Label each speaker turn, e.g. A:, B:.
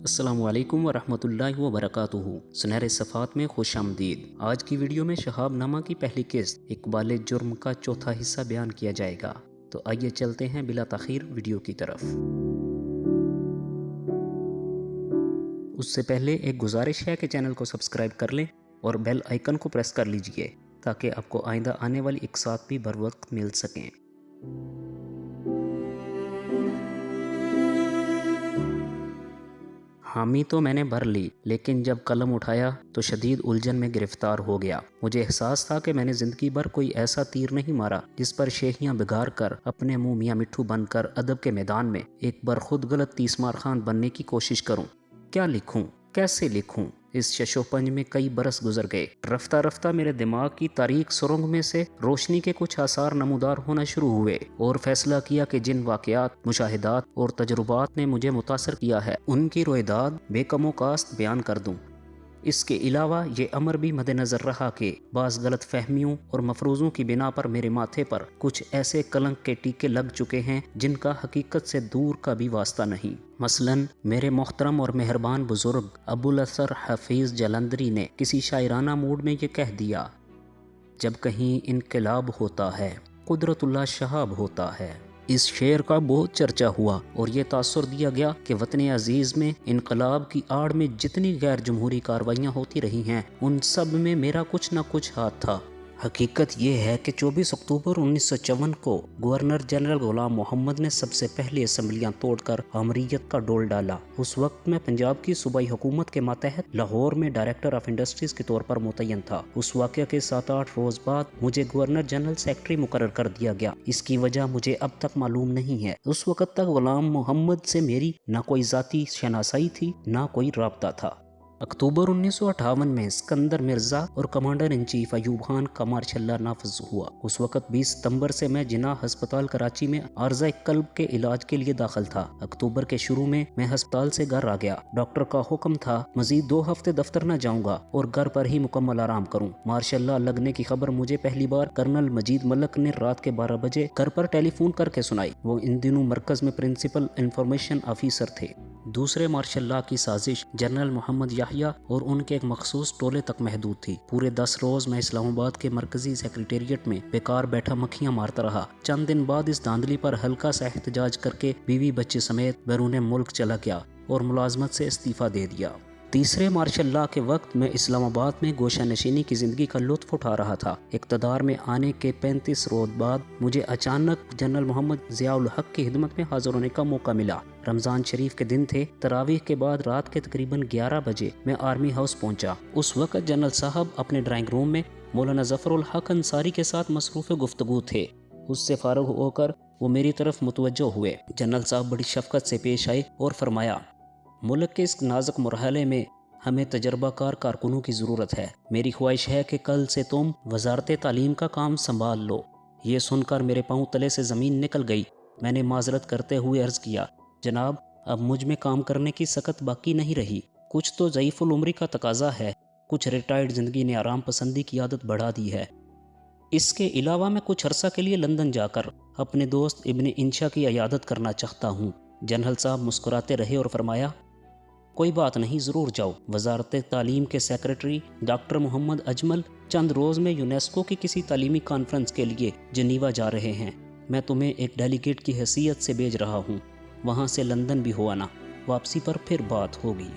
A: السلام علیکم ورحمۃ اللہ وبرکاتہ۔ سنہرے صفات میں خوش آمدید۔ آج کی ویڈیو میں شہاب نامہ کی پہلی قسط اقبال جرم کا چوتھا حصہ بیان کیا جائے گا، تو آئیے چلتے ہیں بلا تاخیر ویڈیو کی طرف۔ اس سے پہلے ایک گزارش ہے کہ چینل کو سبسکرائب کر لیں اور بیل آئیکن کو پریس کر لیجئے تاکہ آپ کو آئندہ آنے والی اقساط بھی بر وقت مل سکیں۔ حامی تو میں نے بھر لی، لیکن جب قلم اٹھایا تو شدید الجھن میں گرفتار ہو گیا۔ مجھے احساس تھا کہ میں نے زندگی بھر کوئی ایسا تیر نہیں مارا جس پر شیخیاں بگار کر اپنے منہ میاں مٹھو بن کر ادب کے میدان میں ایک بار خود غلط تیسمار خان بننے کی کوشش کروں۔ کیا لکھوں، کیسے لکھوں؟ اس شش و پنج میں کئی برس گزر گئے۔ رفتہ رفتہ میرے دماغ کی تاریک سرنگ میں سے روشنی کے کچھ آثار نمودار ہونا شروع ہوئے اور فیصلہ کیا کہ جن واقعات، مشاہدات اور تجربات نے مجھے متاثر کیا ہے ان کی رویداد بے کم و کاست بیان کر دوں۔ اس کے علاوہ یہ امر بھی مد نظر رہا کہ بعض غلط فہمیوں اور مفروضوں کی بنا پر میرے ماتھے پر کچھ ایسے کلنک کے ٹیکے لگ چکے ہیں جن کا حقیقت سے دور کا بھی واسطہ نہیں۔ مثلاً میرے محترم اور مہربان بزرگ ابو الاثر حفیظ جلندری نے کسی شاعرانہ موڈ میں یہ کہہ دیا: جب کہیں انقلاب ہوتا ہے قدرت اللہ شہاب ہوتا ہے۔ اس شعر کا بہت چرچا ہوا اور یہ تاثر دیا گیا کہ وطن عزیز میں انقلاب کی آڑ میں جتنی غیر جمہوری کاروائیاں ہوتی رہی ہیں ان سب میں میرا کچھ نہ کچھ ہاتھ تھا۔ حقیقت یہ ہے کہ 24 اکتوبر 1954 کو گورنر جنرل غلام محمد نے سب سے پہلے اسمبلیاں توڑ کر آمریت کا ڈول ڈالا۔ اس وقت میں پنجاب کی صوبائی حکومت کے ماتحت لاہور میں ڈائریکٹر آف انڈسٹریز کے طور پر متعین تھا۔ اس واقعہ کے 7-8 روز بعد مجھے گورنر جنرل سیکرٹری مقرر کر دیا گیا۔ اس کی وجہ مجھے اب تک معلوم نہیں ہے۔ اس وقت تک غلام محمد سے میری نہ کوئی ذاتی شناسائی تھی نہ کوئی رابطہ تھا۔ اکتوبر 1958 میں اسکندر مرزا اور commander in chief Ayub Khan کا مارشل لا نافذ ہوا۔ اس وقت 20 ستمبر سے میں جناح ہسپتال کراچی میں عارضہ قلب کے علاج کے لیے داخل تھا۔ اکتوبر کے شروع میں ہسپتال سے گھر آ گیا۔ ڈاکٹر کا حکم تھا مزید 2 ہفتے دفتر نہ جاؤں گا اور گھر پر ہی مکمل آرام کروں۔ مارشل لا لگنے کی خبر مجھے پہلی بار کرنل مجید ملک نے رات کے 12 بجے گھر پر ٹیلی فون کر کے سنائی۔ وہ ان دنوں مرکز میں پرنسپل انفارمیشن آفیسر تھے۔ دوسرے مارشل لا کی سازش جنرل محمد یحییٰ اور ان کے ایک مخصوص ٹولے تک محدود تھی۔ پورے 10 روز میں اسلام آباد کے مرکزی سیکریٹریٹ میں بیکار بیٹھا مکھیاں مارتا رہا۔ چند دن بعد اس دھاندلی پر ہلکا سا احتجاج کر کے بیوی بچے سمیت بیرون ملک چلا گیا اور ملازمت سے استعفیٰ دے دیا۔ تیسرے مارشل لا کے وقت میں اسلام آباد میں گوشہ نشینی کی زندگی کا لطف اٹھا رہا تھا۔ اقتدار میں آنے کے 35 روز بعد مجھے اچانک جنرل محمد ضیاء الحق کی خدمت میں حاضر ہونے کا موقع ملا۔ رمضان شریف کے دن تھے۔ تراویح کے بعد رات کے تقریباً 11 بجے میں آرمی ہاؤس پہنچا۔ اس وقت جنرل صاحب اپنے ڈرائنگ روم میں مولانا ظفر الحق انصاری کے ساتھ مصروف گفتگو تھے۔ اس سے فارغ ہو کر وہ میری طرف متوجہ ہوئے۔ جنرل صاحب بڑی شفقت سے پیش آئے اور فرمایا: ملک کے اس نازک مرحلے میں ہمیں تجربہ کار کارکنوں کی ضرورت ہے۔ میری خواہش ہے کہ کل سے تم وزارت تعلیم کا کام سنبھال لو۔ یہ سن کر میرے پاؤں تلے سے زمین نکل گئی۔ میں نے معذرت کرتے ہوئے عرض کیا: جناب، اب مجھ میں کام کرنے کی سکت باقی نہیں رہی۔ کچھ تو ضعیف العمری کا تقاضا ہے، کچھ ریٹائرڈ زندگی نے آرام پسندی کی عادت بڑھا دی ہے۔ اس کے علاوہ میں کچھ عرصہ کے لیے لندن جا کر اپنے دوست ابن انشا کی عیادت کرنا چاہتا ہوں۔ جنرل صاحب مسکراتے رہے اور فرمایا: کوئی بات نہیں، ضرور جاؤ۔ وزارت تعلیم کے سیکریٹری ڈاکٹر محمد اجمل چند روز میں یونیسکو کی کسی تعلیمی کانفرنس کے لیے جنیوا جا رہے ہیں۔ میں تمہیں ایک ڈیلیگیٹ کی حیثیت سے بھیج رہا ہوں۔ وہاں سے لندن بھی ہو آنا، واپسی پر پھر بات ہوگی۔